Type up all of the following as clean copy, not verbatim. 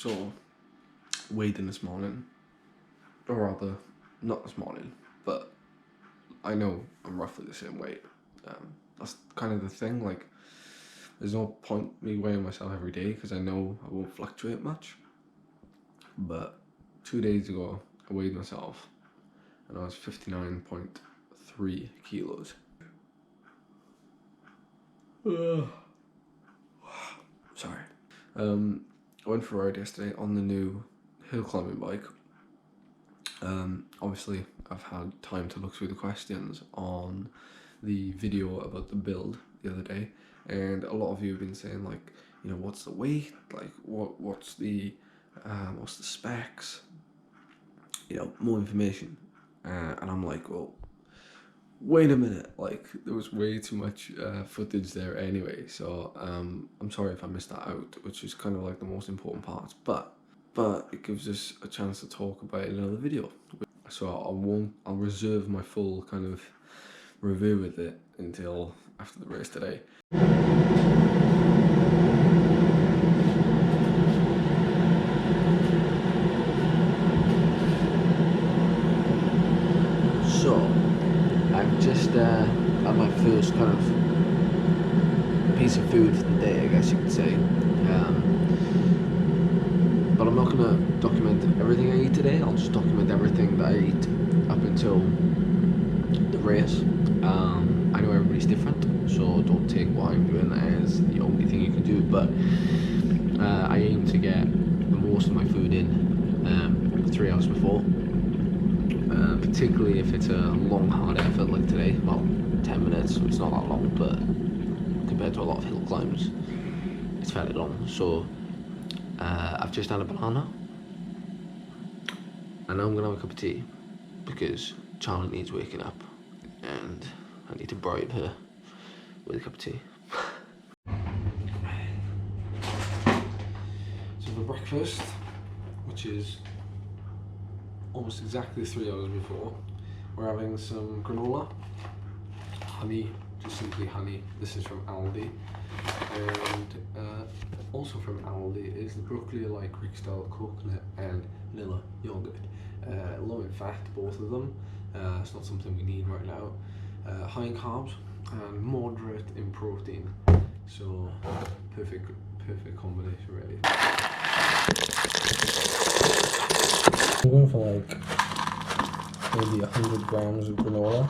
So, weighed in this morning, or rather, not this morning, but I know I'm roughly the same weight. That's kind of the thing, like, there's no point me weighing myself every day because I know I won't fluctuate much. But 2 days ago, I weighed myself and I was 59.3 kilos. Sorry. I went for a ride yesterday on the new hill climbing bike. Obviously, I've had time to look through the questions on the video about the build the other day, and a lot of you have been saying, like, you know, what's the weight, like what's the specs, you know, more information. And I'm like, well, wait a minute, like, there was way too much footage there anyway, so I'm sorry if I missed that out, which is kind of like the most important part, but it gives us a chance to talk about it in another video. So I'll reserve my full kind of review with it until after the race today. So I've just had my first kind of piece of food for the day, I guess you could say. But I'm not going to document everything I eat today. I'll just document everything that I eat up until the race. I know everybody's different, so don't take what I'm doing as the only thing you can do, but I aim to get the most of my food in 3 hours before, particularly if it's a long, hard effort like today. Well, 10 minutes, so it's not that long, but compared to a lot of hill climbs, it's fairly long. So I've just had a banana, and now I'm gonna have a cup of tea because Charlotte needs waking up and I need to bribe her with a cup of tea. So for breakfast, which is almost exactly 3 hours before, we're having some granola, honey, just simply honey. This is from Aldi. And also from Aldi is the broccoli like Greek style coconut and vanilla yogurt. Low in fat, both of them. It's not something we need right now. High in carbs and moderate in protein. So perfect combination, really. I'm going for like maybe 100 grams of granola.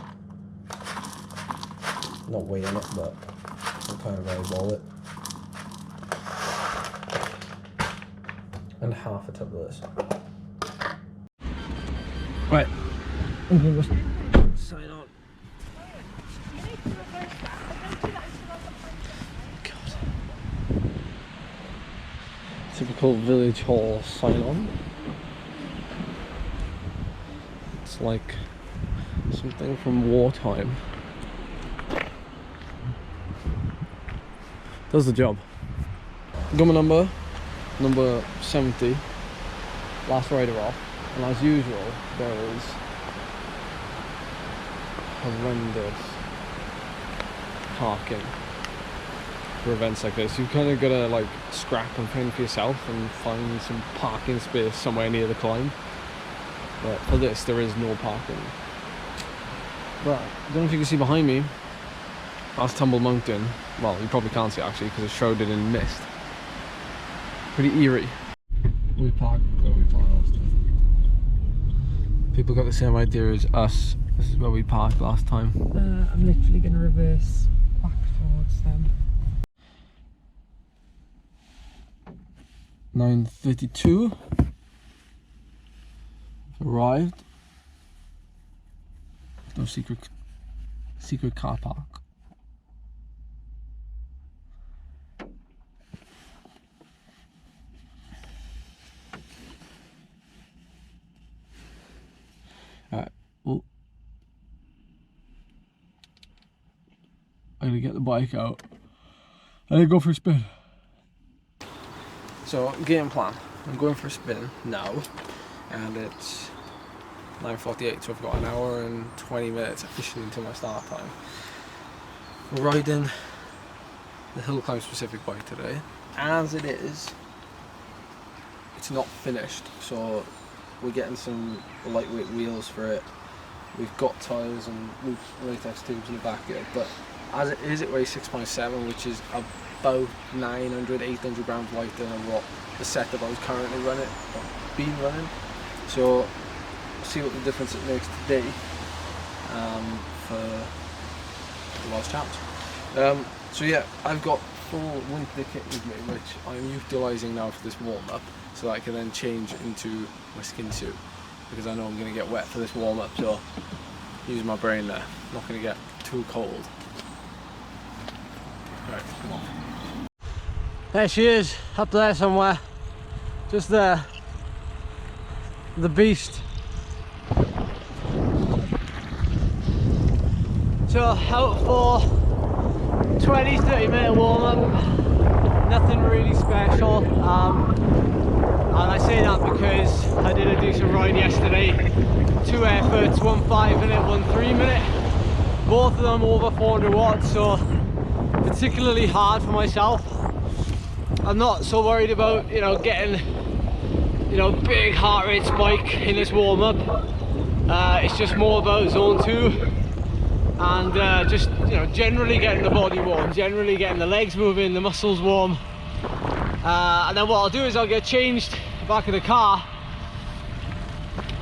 Not weighing it, but I'll kind of eyeball it. And half a tub of this. Right, I'm gonna go sign on. God. Typical village hall sign on. It's like something from wartime. Does the job. Got my number 70, last rider off, and as usual there is horrendous parking for events like this. You kind of gotta like scrap and fend for yourself and find some parking space somewhere near the climb, but for this there is no parking. But I don't know if you can see behind me, that's Tumble Mountain. Well, you probably can't see it actually because it's shrouded in mist. Pretty eerie. We parked where we parked last time. People got the same idea as us. This is where we parked last time. I'm literally going to reverse back towards them. 9:32. Arrived. No secret car park. Alright, well, I'm gonna get the bike out and go for a spin. So, game plan. I'm going for a spin now, and it's 9:48, so I've got an hour and 20 minutes officially until my start time. We're riding the hill climb specific bike today. As it is, it's not finished, so we're getting some lightweight wheels for it. We've got tyres and loose latex tubes in the back of it, but as it is, it weighs 6.7, which is about 900, 800 grams lighter than what the setup I was currently running. So see what the difference it makes today for the Welsh champs. So yeah, I've got full winter kit with me, which I'm utilising now for this warm-up, so that I can then change into my skin suit, because I know I'm going to get wet for this warm-up, so use my brain there. I'm not going to get too cold. Right, come on. There she is, up there somewhere. Just there. The beast. So out for 20-30 minute warm up. Nothing really special. And I say that because I did a decent ride yesterday. 2 efforts, one 5 minute, one 3 minute. Both of them over 400 watts, so particularly hard for myself. I'm not so worried about, you know, getting, you know, big heart rate spike in this warm up. It's just more about zone 2 and just, you know, generally getting the body warm, generally getting the legs moving, the muscles warm. And then what I'll do is I'll get changed back of the car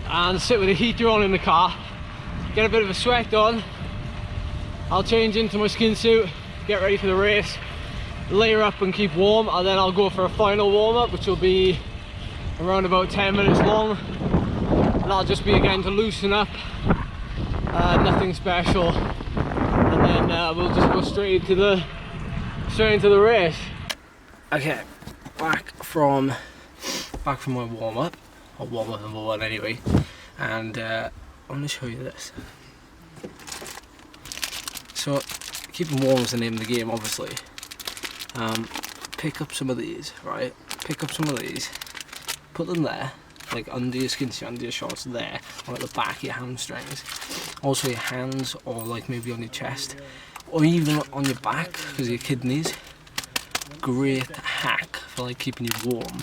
and sit with the heater on in the car, get a bit of a sweat on. I'll change into my skin suit, get ready for the race, layer up and keep warm, and then I'll go for a final warm-up, which will be around about 10 minutes long, and that'll just be again to loosen up, nothing special, and then we'll just go straight into the race. Okay, back from my warm-up, or warm-up number 1 anyway, and I'm going to show you this. So keeping warm is the name of the game, obviously. Pick up some of these, right? Pick up some of these, put them there, like under your skin suit, under your shorts there, or at the back of your hamstrings. Also your hands, or like maybe on your chest, or even on your back, because of your kidneys. Great hack for like keeping you warm,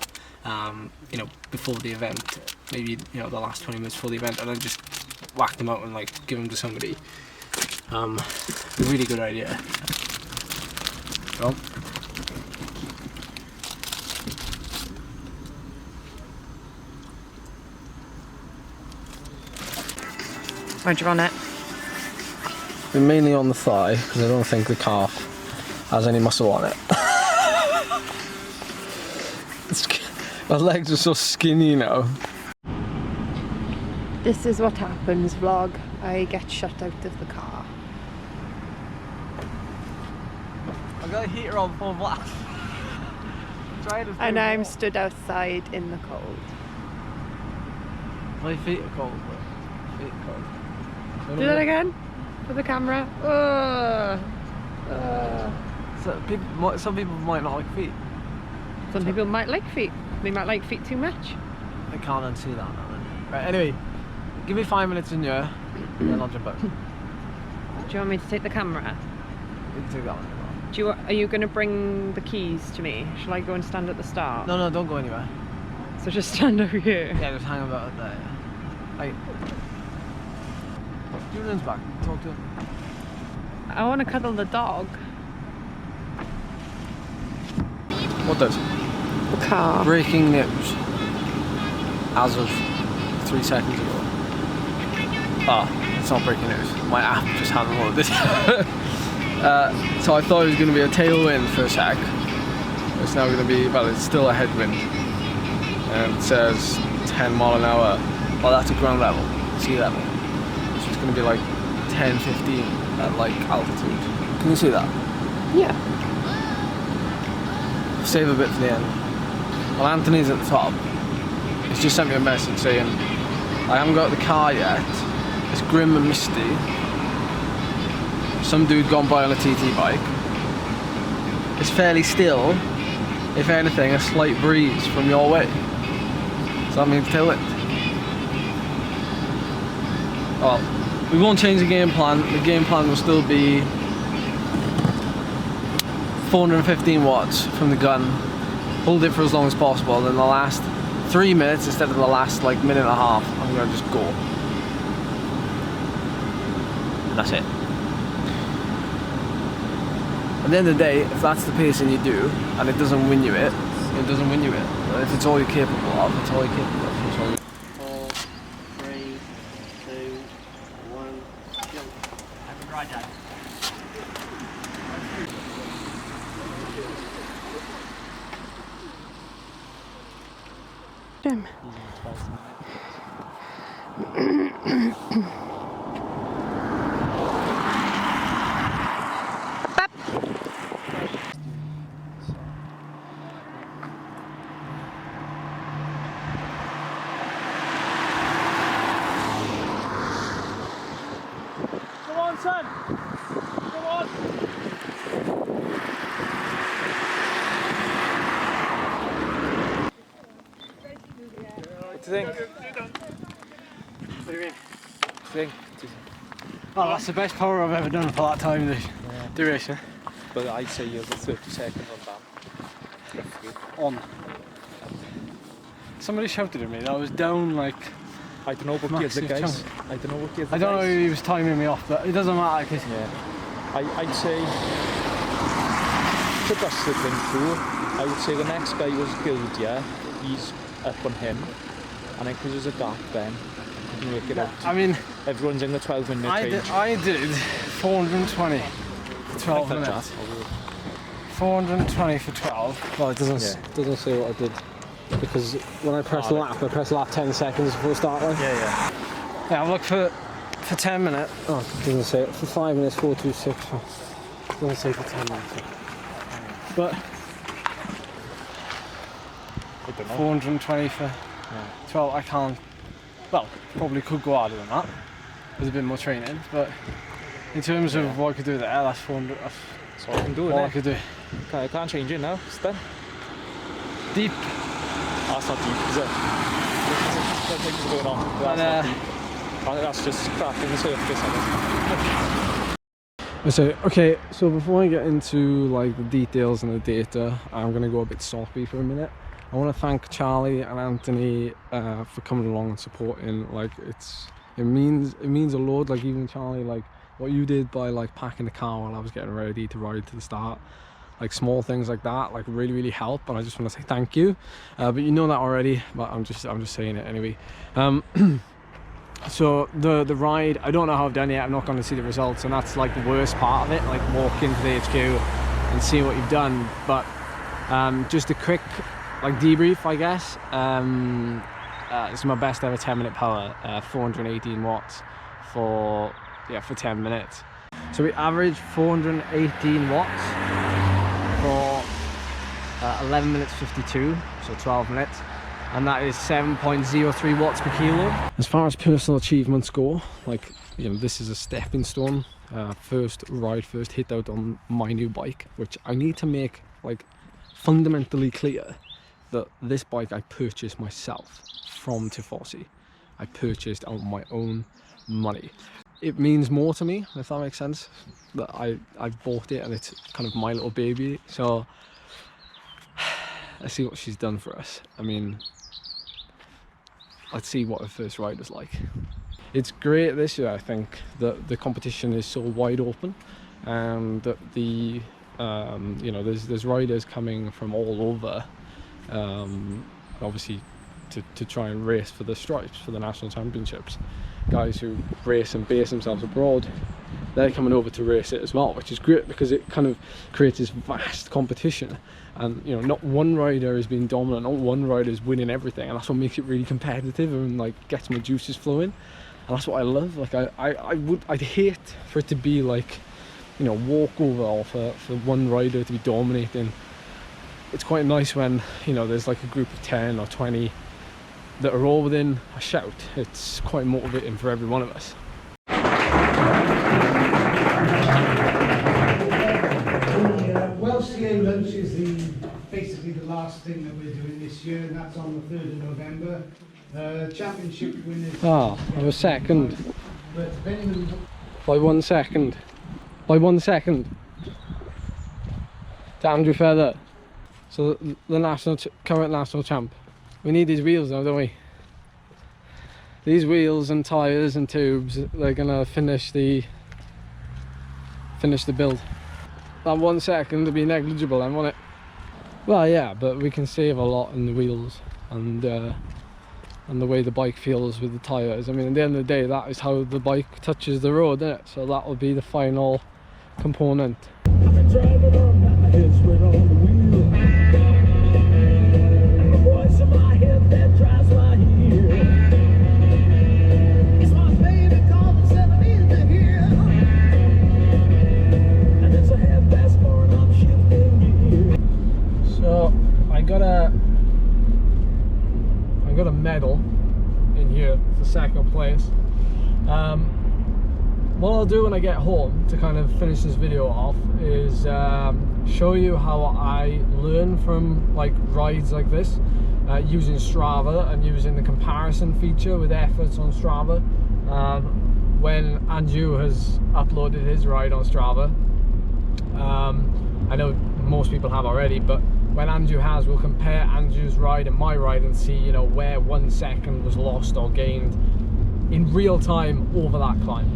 you know, before the event. Maybe, you know, the last 20 minutes before the event, and then just whack them out and like give them to somebody. A really good idea. Well, Where'd you run it? been mainly on the thigh, because I don't think the calf has any muscle on it. My legs are so skinny now. This is what happens, vlog. I get shut out of the car. I've got a heater on full blast. And I'm stood outside in the cold. My feet are cold, bro. Feet are cold. Do that again for the camera. So some people might not like feet. Some people might like feet. They might like feet too much. I can't unsee that now then. Right, anyway, give me 5 minutes in here, and then I'll jump out. Do you want me to take the camera? You can take that one. Are you going to bring the keys to me? Shall I go and stand at the start? No, don't go anywhere. So just stand over here. Yeah, just hang about there. Right. Julian's back. Talk to him. I want to cuddle the dog. What does? The car. Breaking news. As of 3 seconds ago. Ah, it's not breaking news. My app just hadn't loaded. So I thought it was going to be a tailwind for a sec. It's now going to be, well, it's still a headwind. And it says 10 mile an hour. Well, that's at ground level, sea level. So it's going to be like 10, 15 at like altitude. Can you see that? Yeah. Save a bit for the end. Well, Anthony's at the top. He's just sent me a message saying, I haven't got the car yet. It's grim and misty. Some dude gone by on a TT bike. It's fairly still. If anything, a slight breeze from your way. So that means tailwind. Well, we won't change the game plan. The game plan will still be 415 watts from the gun. Hold it for as long as possible, and then the last 3 minutes instead of the last like minute and a half. I'm gonna just go. And that's it. At the end of the day, if that's the pacing you do and it doesn't win you it, it doesn't win you it. And if it's all you're capable of, it's all you're capable of. It's all you... 4, 3, 2, 1, jump. Have a dry dad. Jim. Come on, son. Come on. What do you think? What do you mean? What do you think? Oh, that's the best power I've ever done for that time, this duration. But I'd say you're the 30 seconds on that. Somebody shouted at me that I was down like. I don't know what gears the Massive guys. chunk. I don't know what gears the I don't know guys. who he was timing me off, but it doesn't matter because I'd say to bust the thing through, I would say the next guy was Guild, yeah. He's up on him. And then because there's a gap then, you can work it out. I mean, Everyone's in the 12-minute change. I did 420 for 12 minutes. 420 for 12. Well, it doesn't say what I did. Because when I press lap, I press lap 10 seconds before start line. Yeah. Yeah, I've looked for 10 minutes. Oh, it doesn't say it. For 5 minutes, 426. It doesn't say for 10 minutes. But I don't know. 420 for 12, I can't. Well, probably could go harder than that with a bit more training, but in terms of what I could do there, that's 400. That's all I can do with All I it. could do. I can't change it now. It's done. Deep. Oh, that's not deep, is it? There's things going on. That's not deep. That's just cracking the surface, I guess. So, okay, so before I get into like the details and the data, I'm gonna go a bit soppy for a minute. I want to thank Charlie and Anthony for coming along and supporting. Like it means a lot. Like even Charlie, like what you did by like packing the car while I was getting ready to ride to the start, like small things like that, like really help. And I just want to say thank you. But you know that already. But I'm just saying it anyway. So the ride, I don't know how I've done yet. I'm not going to see the results, and that's like the worst part of it. Like walk into the HQ and see what you've done. But just a quick like debrief, I guess. It's my best ever 10-minute power, 418 watts for 10 minutes. So we averaged 418 watts for 11 minutes 52, so 12 minutes. And that is 7.03 watts per kilo. As far as personal achievements go, like, you know, this is a stepping stone. First hit out on my new bike, which I need to make like fundamentally clear that this bike I purchased myself from Tifosi. I purchased out of my own money. It means more to me, if that makes sense, that I bought it and it's kind of my little baby. So let's see what she's done for us. I mean, let's see what her first ride was like. It's great this year, I think, that the competition is so wide open, and that the you know, there's riders coming from all over, obviously to try and race for the stripes, for the national championships. Guys who race and base themselves abroad, they're coming over to race it as well, which is great because it kind of creates this vast competition. And you know, not one rider is being dominant, not one rider is winning everything, and that's what makes it really competitive and like gets my juices flowing. And that's what I love. Like I'd hate for it to be like, you know, walkover, or for one rider to be dominating. It's quite nice when, you know, there's like a group of 10 or 20 that are all within a shout. It's quite motivating for every one of us. Welsh CA lunch is basically the last thing that we're doing this year, and that's on the 3rd of November. Championship winners. Ah, I was second. But if anyone... By 1 second. By 1 second. To Andrew Feather. So the current national champ. We need these wheels now, don't we? These wheels and tyres and tubes, they're gonna finish the build. That 1 second will be negligible then, won't it? Well, yeah, but we can save a lot in the wheels and the way the bike feels with the tyres. I mean, at the end of the day, that is how the bike touches the road, isn't it? So that will be the final component. I've been driving on my head straight on the wheel. And the voice in my head that drives my ear. It's my baby called the 70s to hear. And it's a 4:30 and I'm shifting gear. So I got a medal in here for second place. What I'll do when I get home to kind of finish this video off is show you how I learn from like rides like this using Strava and using the comparison feature with efforts on Strava. When Andrew has uploaded his ride on Strava, I know most people have already, but when Andrew has, we'll compare Andrew's ride and my ride and see, you know, where 1 second was lost or gained in real time over that climb.